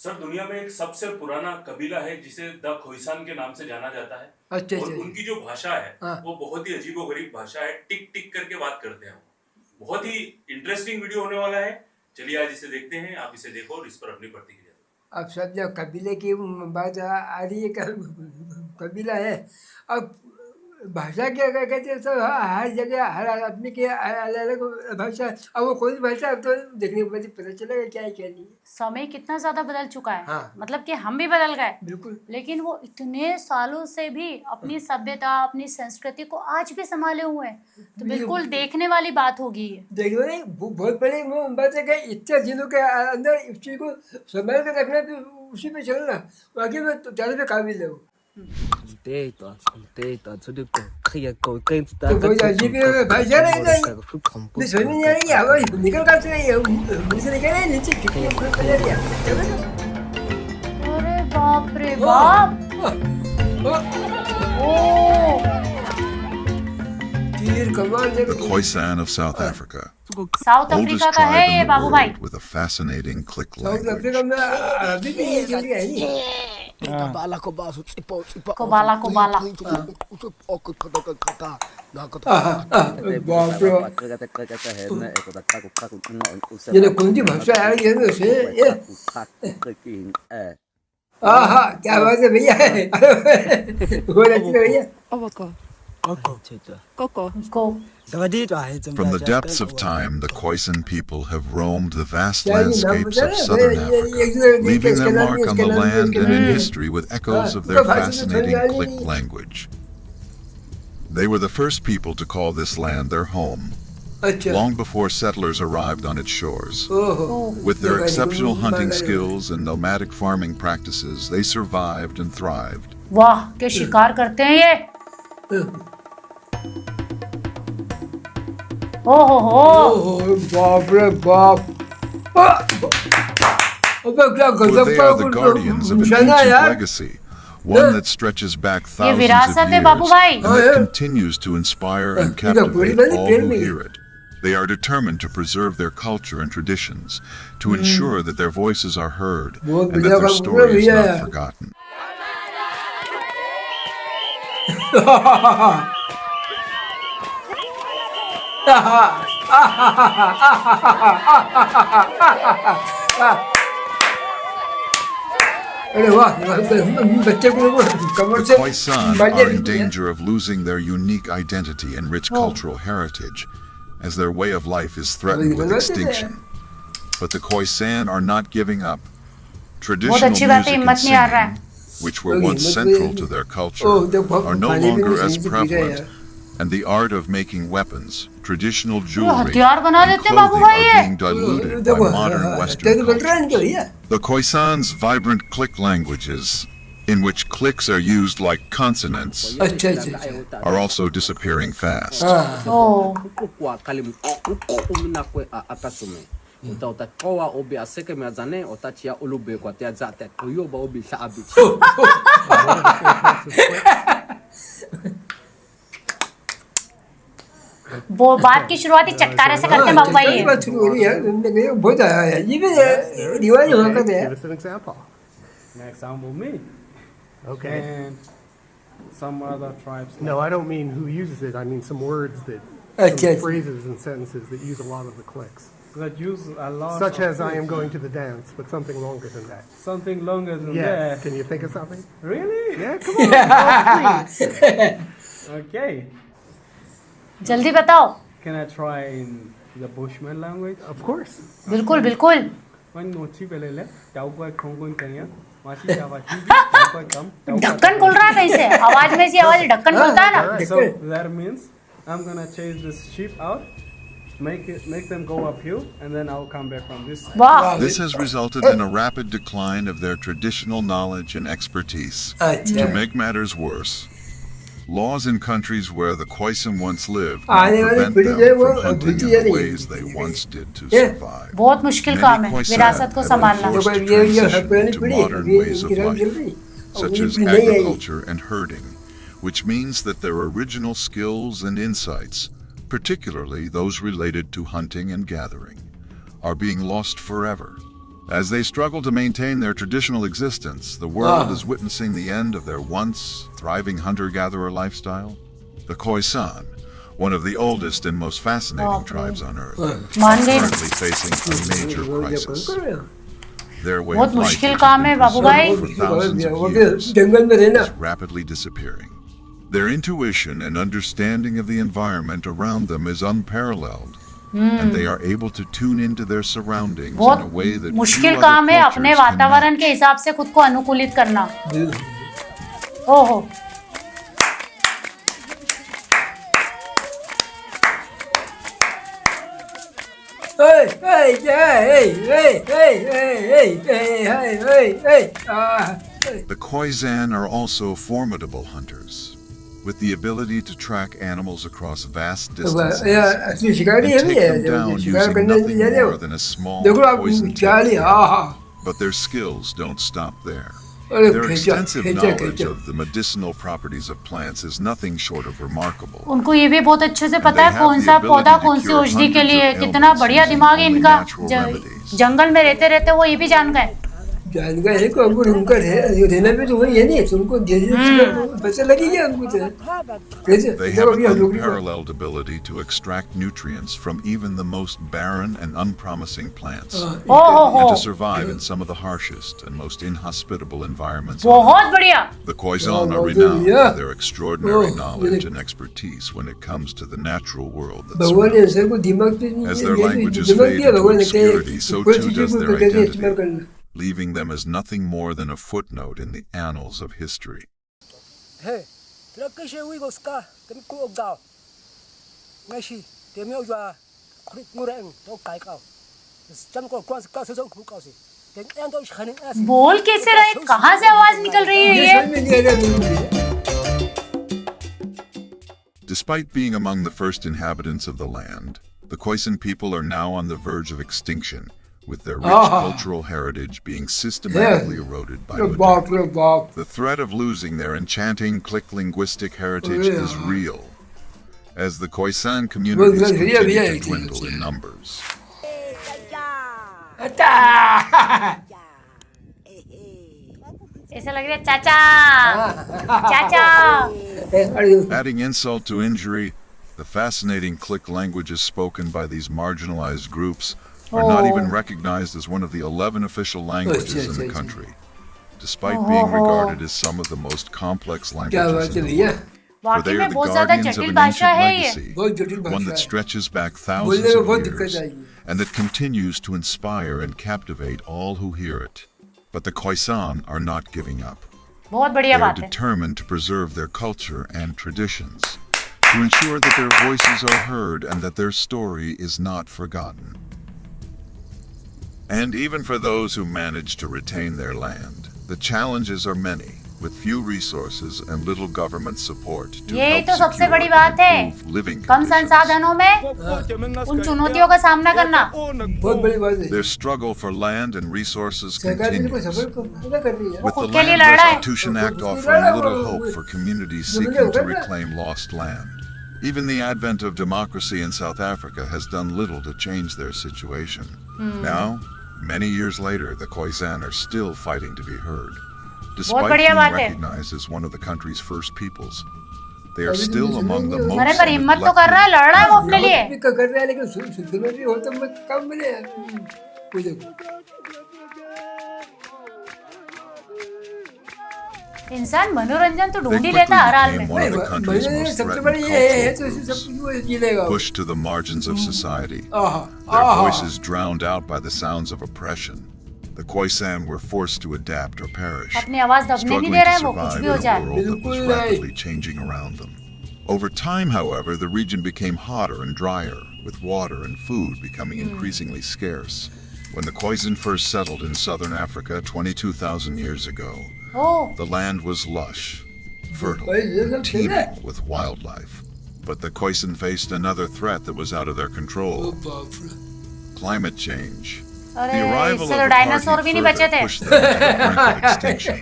Sir दुनिया में एक सबसे पुराना कबीला है जिसे द खोइसान के नाम से जाना जाता है। अच्छा और अच्छा। उनकी जो भाषा है हाँ। वो बहुत ही अजीबोगरीब भाषा है, टिक टिक करके बात करते हैं वो। बहुत ही इंटरेस्टिंग वीडियो होने वाला है। चलिए आज इसे देखते हैं, आप इसे देखो और इस पर अपनी प्रतिक्रिया दो। अब सब जब कबीले की बात आ रही है, कबीला है। अब भाषा क्या क्या कहते हैं, सब हर जगह हर आदमी की अलग अलग भाषा। अब वो कोई भाषा अब तो देखने के बाद ही पता चलेगा क्या है क्या नहीं है। समय कितना ज्यादा बदल चुका है। हाँ। मतलब कि हम भी बदल गए, बिल्कुल। लेकिन वो इतने सालों से भी अपनी सभ्यता अपनी संस्कृति को आज भी संभाले हुए हैं, तो बिल्कुल देखने वाली बात होगी ये। देखो नहीं, बहुत बड़ी वो बात है कि इतने दिनों के अंदर इस चीज को संभाल के रखना, तो उसी पे चलना, बाकी में तो ज़्यादा पे काबिल है वो। तो कोई अजीब भाषा नहीं नहीं समझ नहीं आ रही है, हवा निकल कर से नहीं है, मुंह से निकल नहीं, नीचे कितनी ऊपर चला गया। अरे बाप रे बाप। तीर कमाल The Khoisan of South Africa, south oldest Africa का tribe है in ये the बाबू भाई। world with a fascinating click south language. Africa में अभी भी ये चल रहा है नहीं। कोबाला कोबाला। बाप रे, ये ना कौन सी भाषा है ये तो से ये। हाँ क्या बात है भैया, बहुत अच्छी है भैया। को From the depths of time, the Khoisan people have roamed the vast क्या ये नाम landscapes बता of रहे हैं? southern ये Africa, एक दूसरे leaving इसके their नाम mark ये, on इसके the नाम ये, land इसके and नाम in ये। history with echoes of उनका their भाषा तो समझ fascinating आ click नहीं। language. They were the first people to call this land their home, अच्छा। long before settlers arrived on its shores. ओहो। With their देखा exceptional नहीं, hunting बात है। skills and nomadic farming practices, they survived and thrived. वाह के शिकार करते हैं ये। ओहो हो। ओहो बाप रे बाप। अबे क्या For गजब they का are the guardians of an निशाना ancient यार। legacy, one that stretches back ये thousands विरासत of है बाबू years भाई। and that continues to inspire and captivate all who hear it. They are determined to preserve their culture and traditions, to ensure that their voices are heard and that their story is not forgotten. अरे वाह, बच्चे को कमर The से Khoisan are in danger of losing their unique identity and rich cultural heritage, as their way of life is threatened with extinction. But the Khoisan are not giving up. Traditional अच्छी बात है, music and हिम्मत नहीं हार रहा है। singing, which were once central to their culture, are no longer as prevalent, and the art of making weapons, traditional jewelry, हथियार बना and देते हैं बाबू clothing भाई are ये। being diluted by modern Western culture. The Khoisan's vibrant click languages, in which clicks are used like consonants, अच्छा अच्छा। are also disappearing fast. ओ वो बात की शुरुआत ही चटकारे से करते हैं बाबू भाई ये। बात शुरू हो रही है, बहुत आया है ये भी रिवाज हुआ करते हैं। Give us an example. An example, me. Okay. And some other tribes. No, I don't mean who uses it. I mean some words that, अच्छा some अच्छा। phrases and sentences that use a lot of the clicks. That use a lot. Such of as I am words. going to the dance, but something longer than that. Something longer than Yeah. that. Can you think of something? Really? Yeah, come on. Oh, please. Okay. जल्दी बताओ। Can I try in the Bushman language? Of course. बिल्कुल बिल्कुल। When nochi pelele, tau ko khongkon kanya, machi jawa chiji, tau ko kam. ढक्कन खुल रहा है कहीं से, आवाज में से आवाज ढक्कन खुलता है ना। So that means I'm gonna chase this sheep out, make them go up hill, and then I'll come back from this side. वाह This has resulted in a rapid decline of their traditional knowledge and expertise. अच्छा। To make matters worse, laws in countries where the Khoisan once lived now आने वाली prevent पीढ़ी them जो है वो from hunting भूलती in जा the रही है। ways they once did to Yeah. survive. बहुत मुश्किल काम है विरासत को संभालना। Forced to ये transition पुरानी to पीढ़ी modern अभी ways of इनकी राम चल life, रही, such और as पीढ़ी नहीं आई। agriculture and herding, which means that their original skills and insights, particularly those related to hunting and gathering, are being lost forever, As they struggle to maintain their traditional existence, the world is witnessing the end of their once thriving hunter-gatherer lifestyle. The Khoisan, one of the oldest and most fascinating tribes on Earth, मान are गई currently facing a major crisis. Their way बहुत of life मुश्किल has काम been है बाबू भाई। preserved for thousands of वो years जंगल में रहना is rapidly disappearing. Their intuition and understanding of the environment around them is unparalleled, and they are able to tune into their surroundings in a बहुत way that few मुश्किल other काम है अपने cultures can वातावरण match. के हिसाब से खुद को अनुकूलित करना। ओहो Hey, hey, yeah, hey, hey, hey, hey, hey, hey, hey, hey, hey. The Khoisan are also formidable hunters, with the ability to track animals across vast distances असली शिकारी and है भी take है them down शिकार using करने nothing जा रहे हो more than a small देखो आप poison चाली tip. हाँ हाँ But their skills don't stop there. अरे Their खींचा extensive खींचा knowledge खींचा of the medicinal properties of plants is nothing short of remarkable. उनको ये भी बहुत अच्छे से And पता they है have कौन the सा ability पौधा to कौन सी cure औषधि के hundreds लिए of कितना ailments बढ़िया using दिमाग है only इनका। natural remedies. जंगल में रहते रहते वो ये भी जान गए। जान गए है को हमको उनका रहना भी तो वही है नहीं तो उनको पता लगेगा हमको तो कैसे They देखो have अभी an हम लोग unparalleled ability to extract nutrients from even the most barren and unpromising plants, ओ हो and to survive in some of the harshest and most inhospitable environments on Earth. बहुत बढ़िया। The Khoisan are Oh, renowned yeah. for their extraordinary Oh, knowledge really? and expertise when it comes to the natural world that भगवान ने surrounds sir को दिमाग तो As नहीं their ये languages दिमाग fade दिया into भगवान ने कि obscurity, so कोई too चीज़ does को their कैसे identity. इस्तेमाल करना leaving them as nothing more than a footnote in the annals of history. Hey, traka she wi goska, tem ku ogdao. Ngashi, tem yo jwa, krik ngureng, to kai kao. Cham ko kwan ka se so ku kao se. Tem en to khane as. बोल कैसे रहे, कहाँ से आवाज निकल रही है ये ये? समझ में नहीं आ रहा मुझे Despite being among the first inhabitants of the land, the Khoisan people are now on the verge of extinction, with their rich cultural heritage being systematically eroded by बाप modernity. रे बाप The threat of losing their enchanting click linguistic heritage is real, as the Khoisan communities Well, yeah, continue yeah, to it dwindle is. in numbers. ऐसा लग रहा है चाचा चाचा। Adding insult to injury, the fascinating click languages spoken by these marginalized groups are not even recognized as one of the 11 official languages in the country, despite being regarded as some of the most complex क्या languages बात है in the भैया world. For वाकई they are में the बहुत ज्यादा guardians of जटिल an भाषा ancient है ये। legacy, बहुत जटिल one भाषा that है stretches back बोलने thousands में of बहुत दिक्कत years, आएगी and that continues to inspire and captivate all who hear it. But the Khoisan are not giving up. बहुत They बढ़िया are बात है। determined to preserve their culture and traditions, to ensure that their voices are heard and that their story is not forgotten. And even for those who manage to retain their land, the challenges are many, with few resources and little government support to यही help तो सबसे secure बड़ी and बात है, improve living कम conditions. संसाधनों में उन चुनौतियों का सामना करना। बहुत बड़ी बात है Their struggle for land and resources सरकार भी को continues, सफर को फायदा कर रही है with the खुद के लिए Land लड़ रहा है। Restitution Act offering little hope for communities seeking to reclaim lost land. Even the advent of democracy in South Africa has done little to change their situation. Now, many years later, the Khoisan are still fighting to be heard. Despite बढ़िया being बात है। recognized as one of the country's first peoples, they are still among the अरे most पर हिम्मत तो कर रहा है, neglected. लड़ रहा है वो अपने लिए। भी कर रहा है लेकिन सुनो भी हो तो मत कम मिले वो देखो इंसान मनोरंजन तो They ढूंढ ही quickly लेता है हर हाल में। became one of the country's मैंने most सबसे बड़ी threatened ये है cultural तो groups, सब वो जिलेगा pushed to the margins of society. आहा Their आहा voices drowned out by the sounds of oppression. The Khoisan were forced to adapt or perish, अपनी आवाज दबने नहीं struggling दे रहा to है वो, कुछ survive भी हो in a जाए। world that was बिल्कुल नहीं। rapidly changing around them. Over time, however, the region became hotter and drier, with water and food becoming increasingly scarce. When the Khoisan first settled in southern Africa 22,000 years ago, oh, the land was lush, fertile, Well, and teeming with wildlife. But the Khoisan faced another threat that was out of their control: बाप रे climate change. अरे The arrival इससे of तो the dinosaur भी party नहीं बचे further थे। pushed them to the brink of extinction,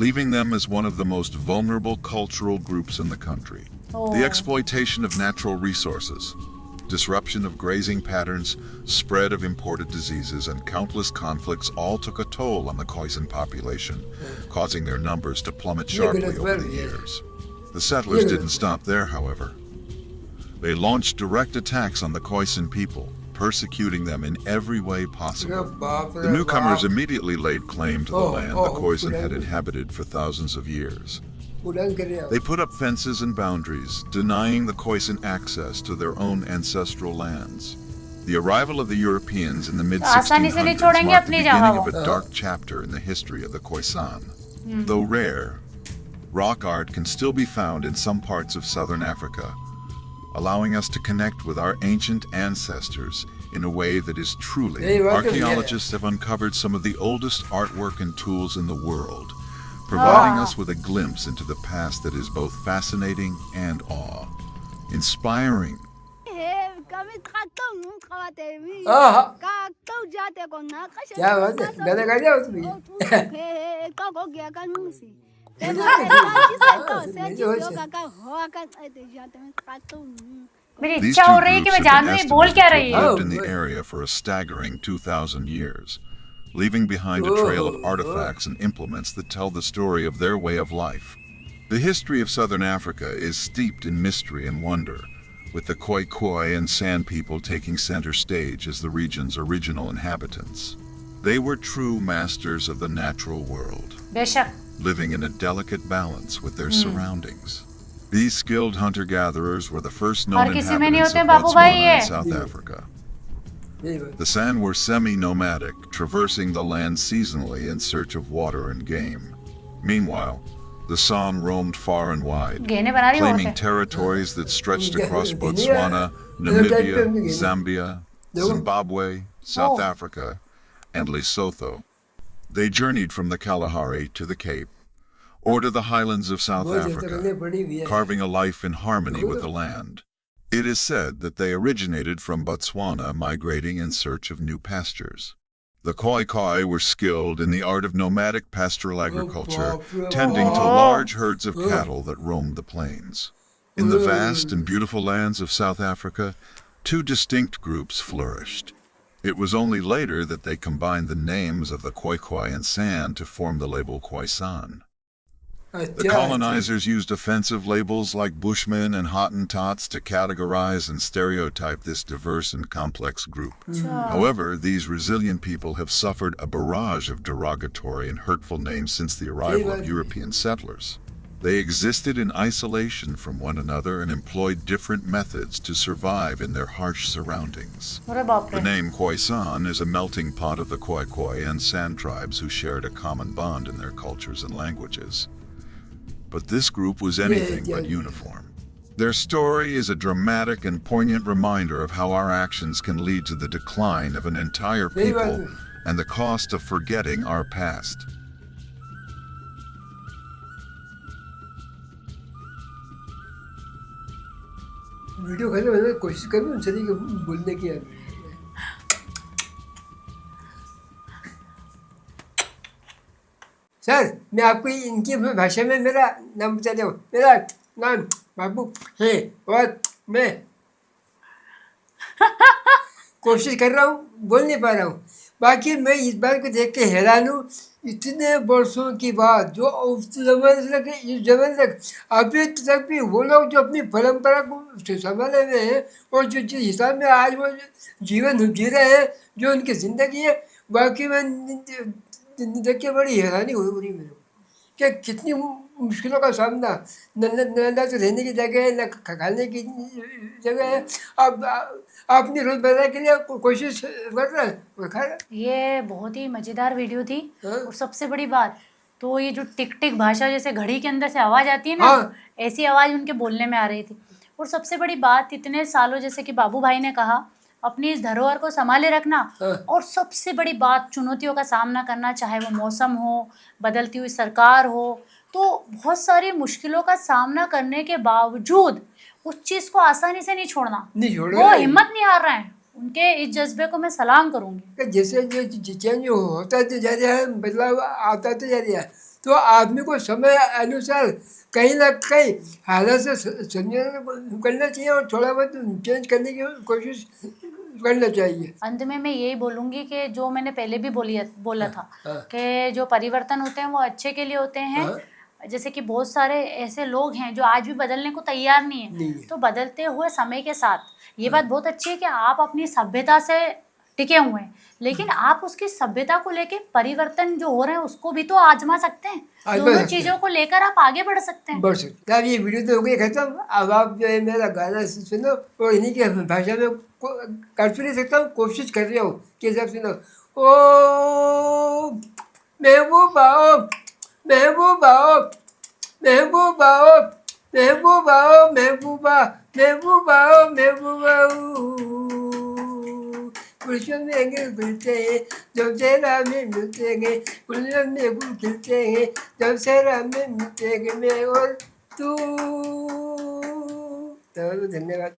leaving them as one of the most vulnerable cultural groups in the country. The exploitation of natural resources, Disruption of grazing patterns, spread of imported diseases, and countless conflicts all took a toll on the Khoisan population, causing their numbers to plummet sharply over the years. The settlers didn't stop there, however. They launched direct attacks on the Khoisan people, persecuting them in every way possible. The newcomers immediately laid claim to the land the Khoisan had inhabited for thousands of years. They put up fences and boundaries, denying the Khoisan access to their own ancestral lands. The arrival of the Europeans in the mid-1600s marked the beginning of a dark chapter in the history of the Khoisan. Though rare, rock art can still be found in some parts of southern Africa, allowing us to connect with our ancient ancestors in a way that is truly. Archaeologists have uncovered some of the oldest artwork and tools in the world, providing us with a glimpse into the past that is both fascinating and awe-inspiring. क्या बात है, गाना गा दिया उसमें। मेरी These इच्छा two हो रही है कि groups मैं have जानूं been ये बोल क्या estimated रही to है। have lived in the area for a staggering 2,000 years, leaving behind a trail of artifacts and implements that tell the story of their way of life. The history of southern Africa is steeped in mystery and wonder, with the Khoi Khoi and San people taking center stage as the region's original inhabitants. They were true masters of the natural world, बेशक living in a delicate balance with their surroundings. These skilled hunter-gatherers were the first known हर किसी में नहीं inhabitants होते of बाबू भाई Botswana ये। and South Africa. यही बात। The San were semi-nomadic, traversing the land seasonally in search of water and game. Meanwhile, the San roamed far and wide, गहने बना रही claiming होते। territories that stretched across Yeah. Botswana, Yeah. Namibia, Yeah. Zambia, Yeah. Zimbabwe, South Oh. Africa, and Lesotho. They journeyed from the Kalahari to the Cape, or to the highlands of South बहुत Africa, करने पड़ी भी है। carving a life in harmony with the land. It is said that they originated from Botswana, migrating in search of new pastures. The Khoi Khoi were skilled in the art of nomadic pastoral agriculture, tending to large herds of cattle that roamed the plains. In the vast and beautiful lands of South Africa, two distinct groups flourished. It was only later that they combined the names of the Khoi Khoi and San to form the label Khoisan. The colonizers used offensive labels like Bushmen and Hottentots to categorize and stereotype this diverse and complex group. However, these resilient people have suffered a barrage of derogatory and hurtful names since the arrival of European settlers. They existed in isolation from one another and employed different methods to survive in their harsh surroundings. अरे बाप The रे। name Khoisan is a melting pot of the Khoi Khoi and San tribes who shared a common bond in their cultures and languages. But this group was anything but uniform. Their story is a dramatic and poignant reminder of how our actions can lead to the decline of an entire people and the cost of forgetting our past. Video खत्म होने की कोशिश करूँ उनसे नहीं कि बोलने की है। सर मैं आपको इनकी भाषा में मेरा नाम बता रहा हूँ। मेरा नाम बाबू है और मैं कोशिश कर रहा हूँ, बोल नहीं पा रहा हूँ। बाकी मैं इस बात को देख के हैरान हूँ, इतने वर्षों की बात जो उस जमाने से लेकर इस जमाने तक अभी तक भी वो लोग जो अपनी परंपरा को संभाले हुए हैं और जो जिस हिसाब में आज वो जीवन जी रहे हैं, जो उनकी ज़िंदगी है, बाकी में देख के बड़ी हैरानी हुई मेरे को कि कितनी मुश्किलों का सामना, न तो रहने की जगह है, न खाने की जगह है। अब अपनी रोजमर्रा के लिए कोशिश कर रहा है और खा रहा है। ये बहुत ही मजेदार वीडियो थी। हाँ। और सबसे बड़ी बात तो ये जो टिक टिक भाषा, जैसे घड़ी के अंदर से आवाज आती है ना, हाँ। ऐसी आवाज उनके बोलने में आ रही थी। और सबसे बड़ी बात, इतने सालों, जैसे कि बाबू भाई ने कहा, अपनी इस धरोहर को संभाले रखना। हाँ। और सबसे बड़ी बात, चुनौतियों का सामना करना, चाहे वो मौसम हो, बदलती हुई सरकार हो, तो बहुत सारी मुश्किलों का सामना करने के बावजूद उस चीज को आसानी से नहीं छोड़ना, नहीं छोड़ वो हिम्मत नहीं हार रहे हैं। उनके इस जज्बे को मैं सलाम करूंगी। कि जैसे जो चेंज होता तो जा रहा है, बदलाव आता तो जा रहा है, तो आदमी को समय अनुसार कहीं ना कहीं हालत से समझने करना चाहिए और थोड़ा बहुत चेंज करने की कोशिश करना चाहिए। अंत में मैं यही बोलूंगी कि जो मैंने पहले भी बोला था हाँ। कि जो परिवर्तन होते हैं वो अच्छे के लिए होते हैं। हाँ। जैसे कि बहुत सारे ऐसे लोग हैं जो आज भी बदलने को तैयार नहीं नहीं है, है। तो बदलते हुए समय के साथ ये बात बहुत अच्छी है कि आप अपनी सभ्यता से टिके हुए हैं, लेकिन आप उसकी सभ्यता को लेके परिवर्तन जो हो रहे हैं उसको भी तो आजमा सकते हैं। आजमा दोनों सकते हैं। चीजों को लेकर आप आगे बढ़ सकते हैं। बढ़ सकते। अब ये वीडियो तो हो गई खत्म। अब आप जो है मेरा गाना सुनो और इन्हीं की भाषा में कर तो नहीं सकता हूँ, कोशिश कर रहा हूँ कि सब सुनो। ओ महबूबा ओ महबूबा ओ महबूबा ओ महबूबा ओ महबूबा महबूबा ओ महबूबा गुलशन में गुल खिलते हैं जब सेरा में मिलते हैं, गुलशन में गुल खिलते हैं जब सेरा में मिलते हैं, मैं और तू। तो धन्यवाद।